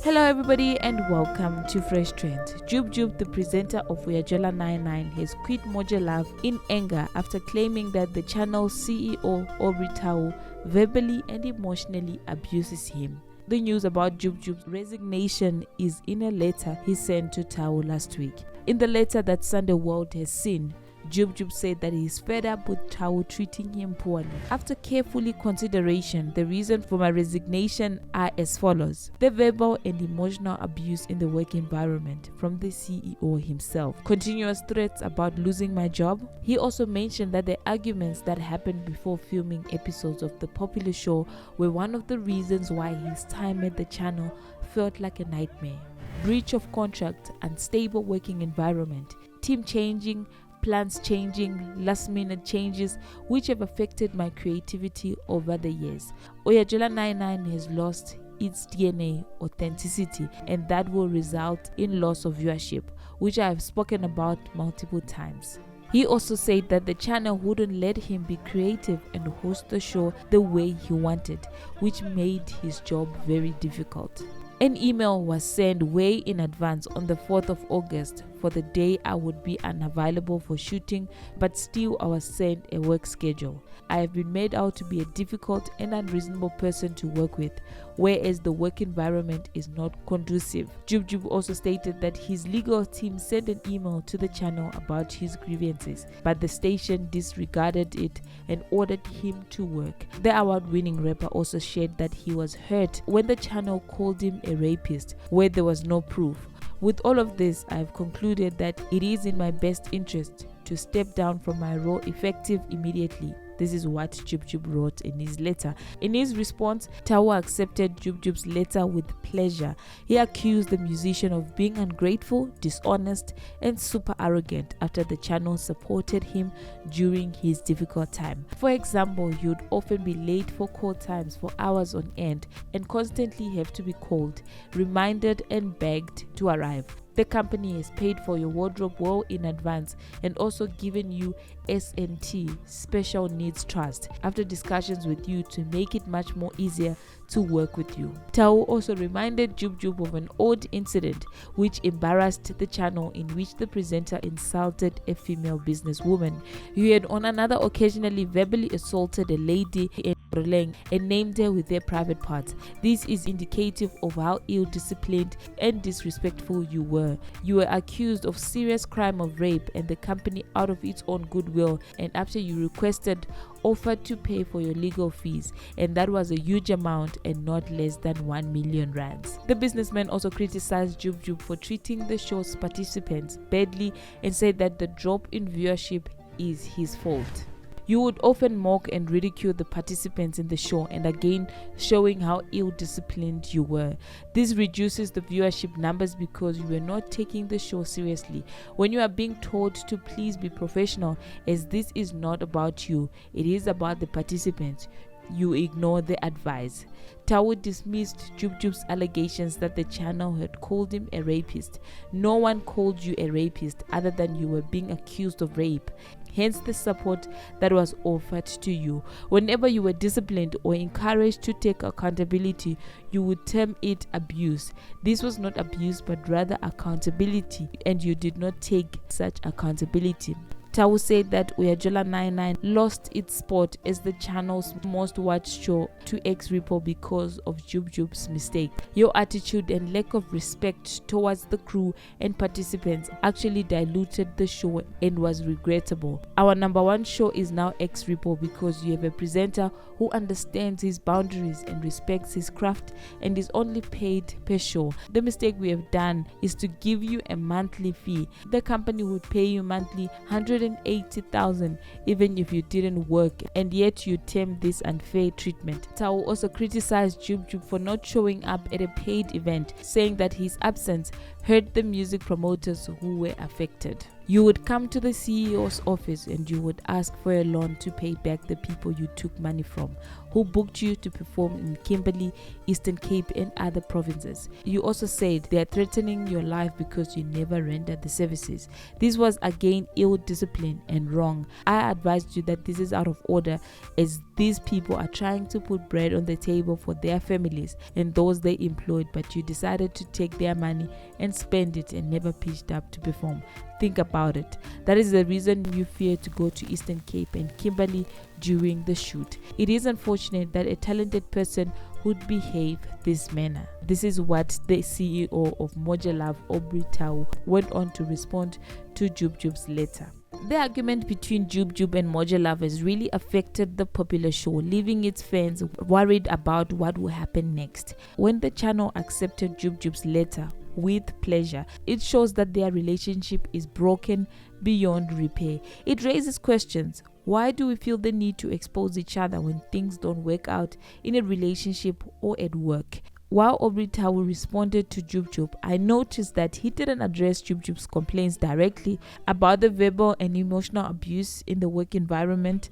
Hello everybody and welcome to Fresh Trends. Jub Jub, the presenter of Uyajola 99, has quit Moja Love in anger after claiming that the channel's CEO Aubrey Tau verbally and emotionally abuses him. The news about Jub Jub's resignation is in a letter he sent to Tau last week. In the letter that Sunday World has seen, Jub Jub said that he is fed up with Tau treating him poorly. After carefully consideration, the reasons for my resignation are as follows: the verbal and emotional abuse in the work environment from the CEO himself, continuous threats about losing my job. He also mentioned that the arguments that happened before filming episodes of the popular show were one of the reasons why his time at the channel felt like a nightmare. Breach of contract, unstable working environment, team changing, plans changing, last minute changes which have affected my creativity over the years. Uyajola 99 has lost its DNA authenticity, and that will result in loss of viewership, which I have spoken about multiple times. He also said that the channel wouldn't let him be creative and host the show the way he wanted, which made his job very difficult. An email was sent way in advance on the 4th of August for the day I would be unavailable for shooting, but still I was sent a work schedule. I have been made out to be a difficult and unreasonable person to work with, whereas the work environment is not conducive. Jub Jub also stated that his legal team sent an email to the channel about his grievances, but the station disregarded it and ordered him to work. The award-winning rapper also shared that he was hurt when the channel called him a rapist, where there was no proof. With all of this, I have concluded that it is in my best interest to step down from my role effective immediately. This is what Jub Jub wrote in his letter. In his response, Tau accepted Jub Jub's letter with pleasure. He accused the musician of being ungrateful, dishonest, and super arrogant after the channel supported him during his difficult time. For example, he would often be late for call times for hours on end and constantly have to be called, reminded, and begged to arrive. The company has paid for your wardrobe well in advance and also given you S&T, Special Needs Trust, after discussions with you to make it much more easier to work with you. Tau also reminded Jub Jub of an odd incident which embarrassed the channel, in which the presenter insulted a female businesswoman. He had on another occasionally verbally assaulted a lady in Releng and named her with their private parts. This is indicative of how ill-disciplined and disrespectful you were. You were accused of serious crime of rape, and the company, out of its own goodwill and after you requested, offered to pay for your legal fees, and that was a huge amount and not less than 1 million rands. The businessman also criticized Jub Jub for treating the show's participants badly and said that the drop in viewership is his fault. You would often mock and ridicule the participants in the show, and again showing how ill-disciplined you were. This reduces the viewership numbers because you were not taking the show seriously. When you are being told to please be professional, as this is not about you, it is about the participants, you ignore the advice. Tau dismissed Jub Jub's allegations that the channel had called him a rapist. No one called you a rapist other than you were being accused of rape. Hence the support that was offered to you. Whenever you were disciplined or encouraged to take accountability, you would term it abuse. This was not abuse but rather accountability, and you did not take such accountability. Tau said that Uyajola 99 lost its spot as the channel's most watched show to X-Ripple because of Jub Jub's mistake. Your attitude and lack of respect towards the crew and participants actually diluted the show and was regrettable. Our number one show is now X-Ripple because you have a presenter who understands his boundaries and respects his craft and is only paid per show. The mistake we have done is to give you a monthly fee. The company would pay you monthly 180,000 even if you didn't work, and yet you term this unfair treatment. Tau also criticized Jub Jub for not showing up at a paid event, saying that his absence hurt the music promoters who were affected. You would come to the CEO's office and you would ask for a loan to pay back the people you took money from. who booked you to perform in Kimberley, Eastern Cape, and other provinces. You also said they are threatening your life because you never rendered the services. This was again ill discipline and wrong. I advised you that this is out of order, as these people are trying to put bread on the table for their families and those they employed, but you decided to take their money and spend it and never pitched up to perform. Think about it. That is the reason you fear to go to Eastern Cape and Kimberley during the shoot. It is unfortunate that a talented person would behave this manner. This is what the CEO of Moja Love, Aubrey Tau, went on to respond to Jub Jub's letter. The argument between Jub Jub and Moja Love has really affected the popular show, leaving its fans worried about what will happen next. When the channel accepted Jub Jub's letter with pleasure, it shows that their relationship is broken beyond repair. It raises questions. Why do we feel the need to expose each other when things don't work out in a relationship or at work? While Aubrey Tau responded to Jub Jub, I noticed that he didn't address Jub Jub's complaints directly about the verbal and emotional abuse in the work environment.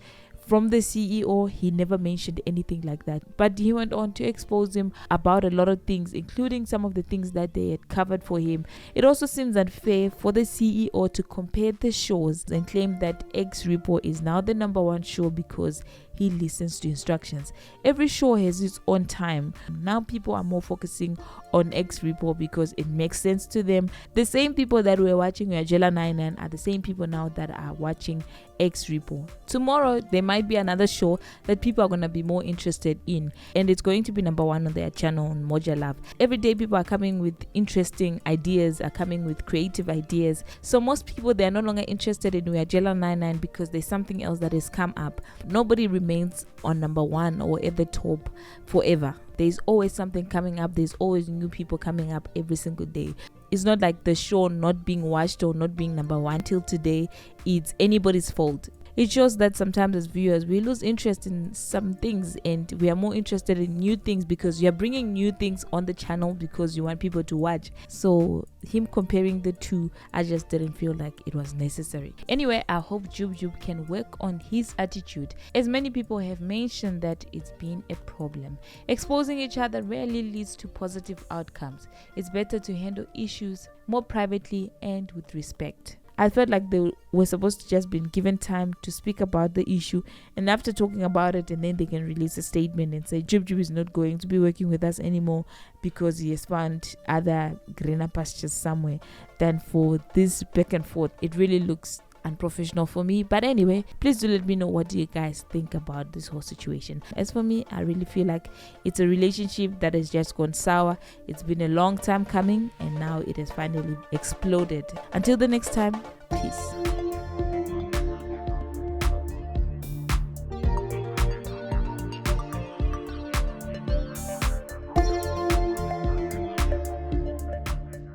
From the CEO, he never mentioned anything like that, but he went on to expose him about a lot of things, including some of the things that they had covered for him. It also seems unfair for the CEO to compare the shows and claim that X Repo is now the #1 show because he listens to instructions. Every show has its own time. Now people are more focusing on X Repo because it makes sense to them. The same people that were watching Uyajola 99 are the same people now that are watching X Repo. Tomorrow there might be another show that people are going to be more interested in, and it's going to be #1 on their channel on Moja Love. Every day people are coming with interesting ideas, are coming with creative ideas. So most people, they are no longer interested in Uyajola 99 because there's something else that has come up. Nobody remains on #1 or at the top forever. There's always something coming up. There's always new people coming up every single day. It's not like the show not being watched or not being #1 till today, it's anybody's fault. It shows that sometimes as viewers we lose interest in some things and we are more interested in new things because you are bringing new things on the channel because you want people to watch. So him comparing the two, I just didn't feel like it was necessary. Anyway, I hope Jub Jub can work on his attitude, as many people have mentioned that it's been a problem. Exposing each other rarely leads to positive outcomes. It's better to handle issues more privately and with respect. I felt like they were supposed to just been given time to speak about the issue, and after talking about it, and then they can release a statement and say Jub Jub is not going to be working with us anymore because he has found other greener pastures somewhere, than for this back and forth. It really looks unprofessional for me. But anyway, please do let me know what do you guys think about this whole situation. As for me, I really feel like it's a relationship that has just gone sour. It's been a long time coming and now it has finally exploded. Until the next time, peace.